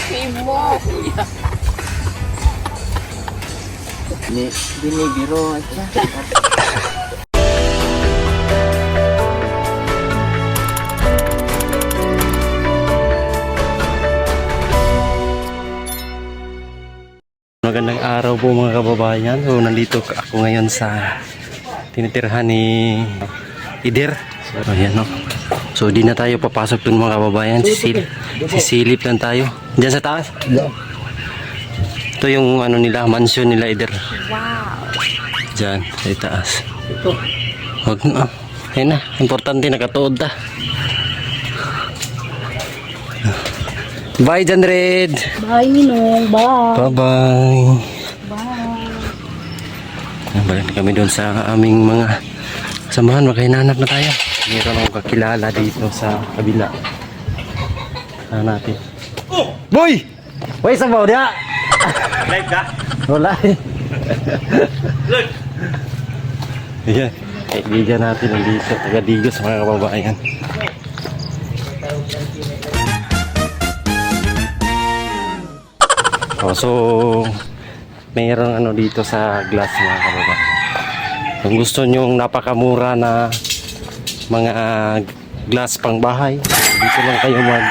mo, kuya. Binibiro. Magandang araw po mga kababayan. So nandito ako ngayon sa tinitirhan ni Ider. So ayan no. So di na tayo papasok dun mga kababayan. Sisilip lang tayo. Diyan sa taas. Ito yung ano nila, mansion nila Ider. Wow. Diyan sa taas. Huwag na. Ayun na. Importante nakatuod ta. Bye John Red. Bye Ninong. Bye. Bye-bye. Bye. Balik kami doon sa aming mga samahan. Makahinanap na tayo. Meron akong kakilala dito sa kabila. Natin. Boy! Boy, sabaw dia! Live ka? Wala eh. Look! Ayan. Kaibigan natin nandito. Taga-Digos mga kababayan. Oh, so mayroong ano dito sa glass mga kababayan. Kung gusto nyo napakamura na mga glass pang bahay, dito lang kayo mag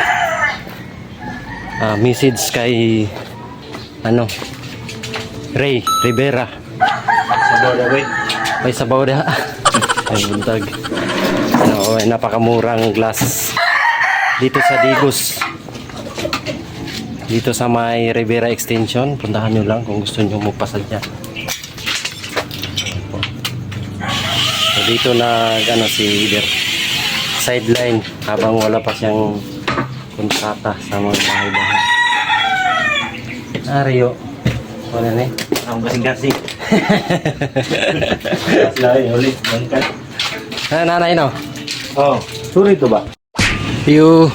message kay ano Ray Rivera Sabaw na wait. may sabaw na ay buntag ano, napakamurang glass dito sa Digos. Dito sa may Rivera Extension, puntahan nyo lang kung gusto nyo magpasadya. So dito na ano si Ider sideline habang wala pa siyang kontrata sa mga bahay-bahay. Ario, wala na eh. Ang gasing-gasing. Lagi ulit. Bangkat. Nanay no? Oh, suri ito ba? Yo.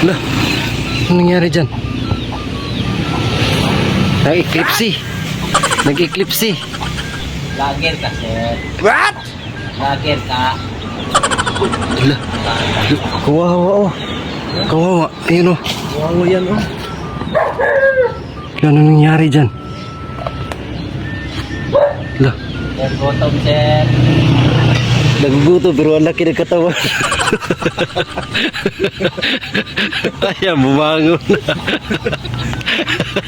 Lah, ano nangyari dyan? Nag-eclipse. Nag-eclipse. Lager ka, sir. What? Lager ka. Lah, kawawa oh. Kawawa. Ayun oh. Wow, yan oh. Ano nangyari dyan? Lah, Sir, gutom, sir. naguguto pero ang laki ng katawan. Kaya bumangon.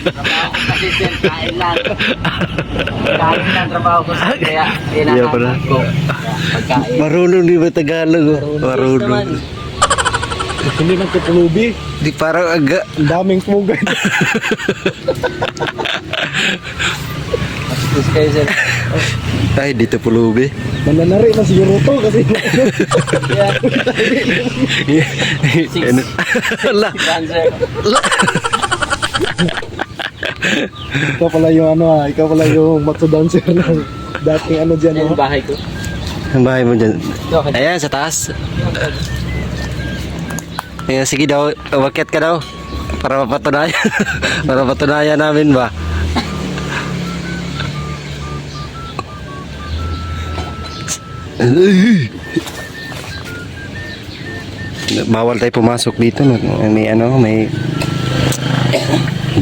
Trabaho ko kasi, sir. Kain lang. Kain lang trabaho ko, sir. Kaya, Iya pala. ko. Pagkain. Marunong di ba Tagalog oh? Marunong. Hindi lang kapulubi. Di parang aga. Ang daming pugay. Mas kayo, sir. Ay, dito pulubi. Mananari na siguro to kasi Ano? Ala. Sir. ikaw pala yung ano ikaw pala yung matso dancer ng dating ano dyan Yan oh. yung bahay ko. Ang bahay mo dyan. Ayan, sa taas. Ayan, sige daw. Umakyat ka daw. Para mapatunayan. Para mapatunayan namin ba? Bawal tayo pumasok dito no? May ano, may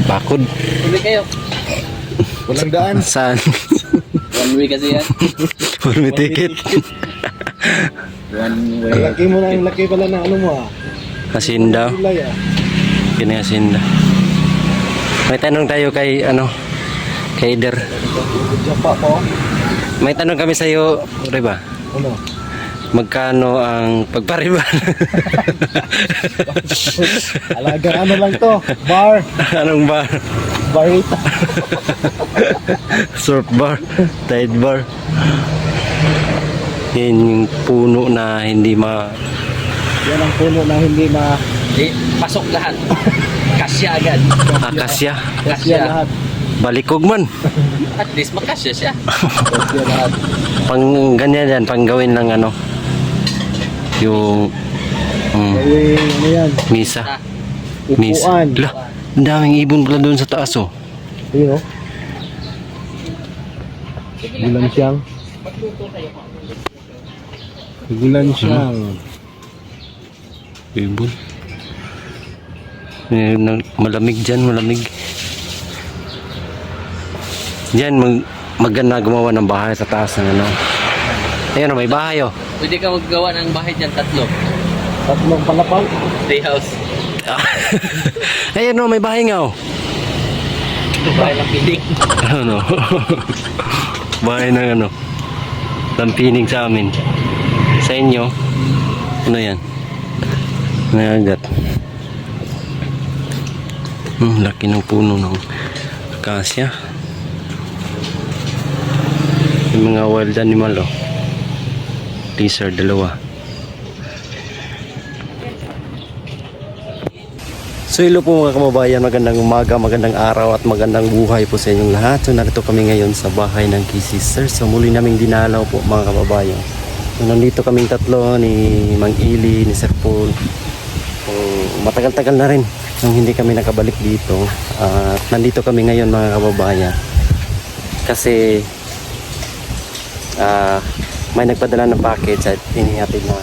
bakod. Tuloy kayo. Walang daan. Saan? One way kasi yan. For me ticket. One way. Ang laki mo na yung laki pala ng ano mo Hasinda. Kulay Kini Hasinda. May tanong tayo kay ano, kay Ider. Japa po. May tanong kami sa iyo, Reba. Ano? Magkano ang pagpariban? Alaga ano lang to. Bar. Anong bar? Barita. Surf bar? Tide bar? Yan yung puno na hindi Yan ang puno na hindi na Di, pasok lahat. Kasya agad. akasya. kasya lahat. Balikog man. At least makasya siya. Kasya lahat. Pang ganyan yan, pang gawin lang ano. Yung Gawin ano yan. misa. Misa. Upuan. Lah, ang daming ibon pala doon sa taas oh. Ayun oh. Gulan siyang. Gulan siyang. Ibon. Malamig dyan, malamig. Diyan, maganda gumawa ng bahay sa taas ng ano. Ayan, may bahay oh. Pwede ka maggawa ng bahay dyan, tatlo. Tatlong palapag. Stay house. Ayan oh, may bahay nga oh. Bahay ng piling. Ano? Bahay ng ano? Lampinig sa amin. Sa inyo, ano yan? May agat. Laki ng puno ng akasya. Yung mga wild animal oh. Lizard, dalawa. So hello po mga kababayan, magandang umaga, magandang araw at magandang buhay po sa inyong lahat. So narito kami ngayon sa bahay ng Key Sisters. So muli naming dinalaw po mga kababayan. So nandito kaming tatlo ni Mang Ili, ni Sir Paul. So, matagal-tagal na rin nung hindi kami nakabalik dito. At nandito kami ngayon mga kababayan. Kasi may nagpadala ng package at inihatid na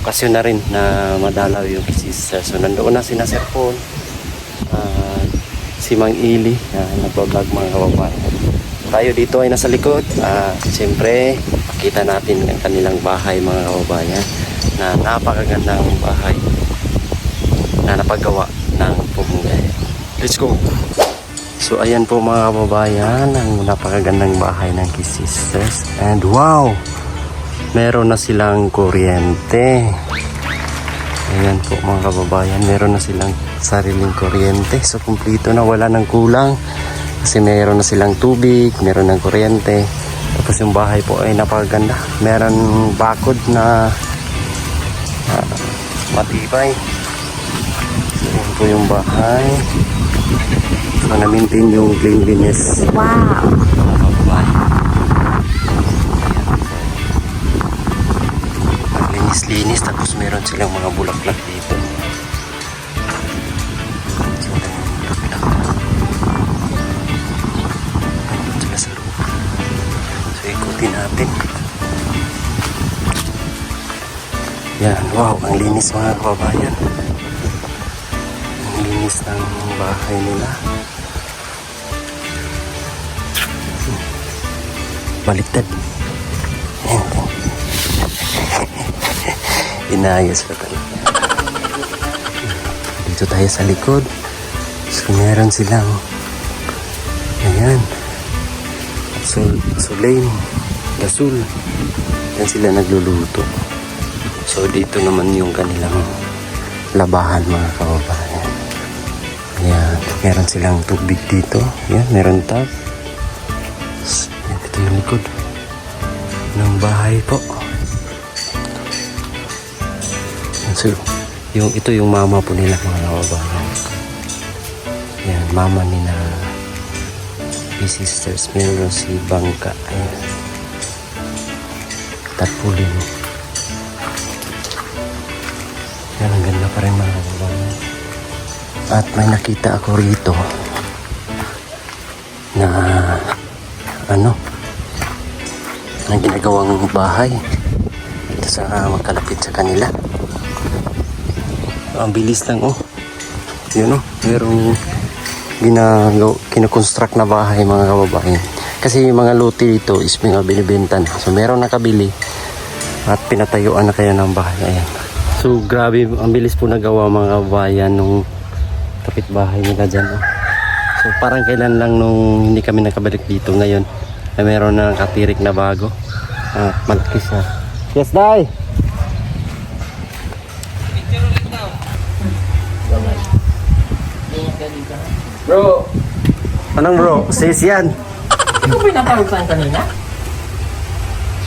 okasyon na rin na madalaw yung Sisters. So nandoon na sina Sir Paul, si Mang Ili nagbablog mga kababayan. Tayo dito ay nasa likod. Siyempre pakita natin ang kanilang bahay mga kababayan, na napakagandang bahay na napagawa ng pumungay. Let's go! So ayan po mga kababayan, ang napakagandang bahay ng Key Sisters. And wow! Meron na silang kuryente. Ayan po mga kababayan, meron na silang sariling kuryente. So kumpleto na, wala nang kulang. Kasi meron na silang tubig, meron ng kuryente. Tapos yung bahay po ay napakaganda. Meron bakod na matibay. So ayan po yung bahay. So na-maintain yung cleanliness. Wow! Linis, tapos meron silang mga bulaklak dito. So, bulaklak. Nandun sila sa loob. So, ikutin natin. Yan, wow, ang linis mga kababayan. Ang linis ng bahay nila. Baliktad. Yan. Inayos pa talaga. Dito tayo sa likod. So meron silang ayan, sulain, gasol. Yan sila nagluluto. So dito naman yung kanilang labahan mga kababayan. Ayan, meron silang tubig dito. Ayan, meron tap. Ayan, dito yung likod ng bahay po. So, ito yung mama po nila mga kababayan. Yan, mama ni na Key Sisters. Meron si Bangka. Ayan. Tarpulin. Yan, ang ganda pa rin mga kababayan. At may nakita ako rito na ano, na ginagawang bahay dito sa magkalapit sa kanila. Ang bilis lang oh. Yun oh, merong kinakonstruct na bahay mga kababayan. Kasi yung mga lote dito is mga binibenta na. So meron nakabili at pinatayuan na kaya ng bahay. Ayan. So grabe, ang bilis po nagawa mga kababayan nung kapitbahay nila dyan oh. So parang kailan lang nung hindi kami nakabalik dito, ngayon ay meron na nakatirik na bago. Malaki siya. Yes, Day! Bro! Anong bro? Sis yan. Ikaw ba natawag saan kanina?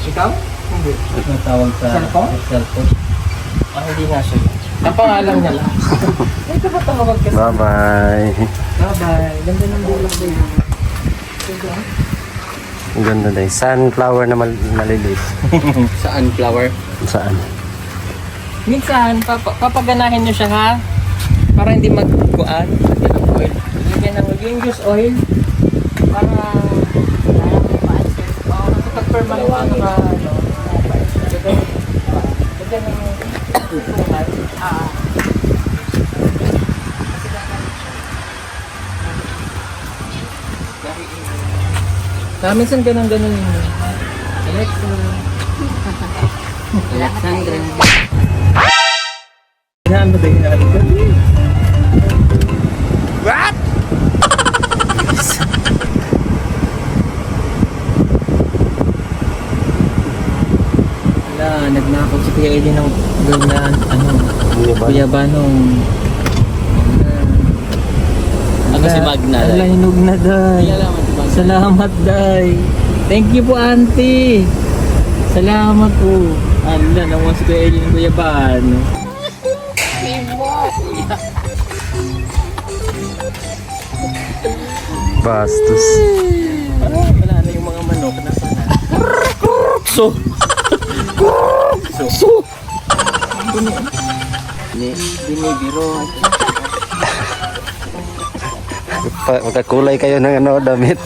Ikaw? Hindi. Natawag sa cellphone? Hindi nga siya. Ang pangalan niya lang. Ito ba tawag ka? Bye-bye. Bye-bye. Ganda ng bulag ba yun? Ang ganda na. Sunflower na maliliit. Saan flower? Saan? Minsan, papaganahin nyo siya ha. Para hindi magkuan. Oil. Lagyan ng yung juice oil. Para kapag permanent na lagyan ng Minsan ganun yun. Alexa. Alexandra. Hinaan mo din natin ko. Wala, nagnakaw si Kuya Eli ng girl na Kuya Banong. Ako si Magna. Ala, hinug na, day. Salamat, day. Thank you po, auntie. Salamat po. Ala, nakuha si Kuya Eli ng Kuya Bano. Bastos. Wala na yung mga manok. Nasa na? So. Binibiro. Magkakulay kayo ng damit.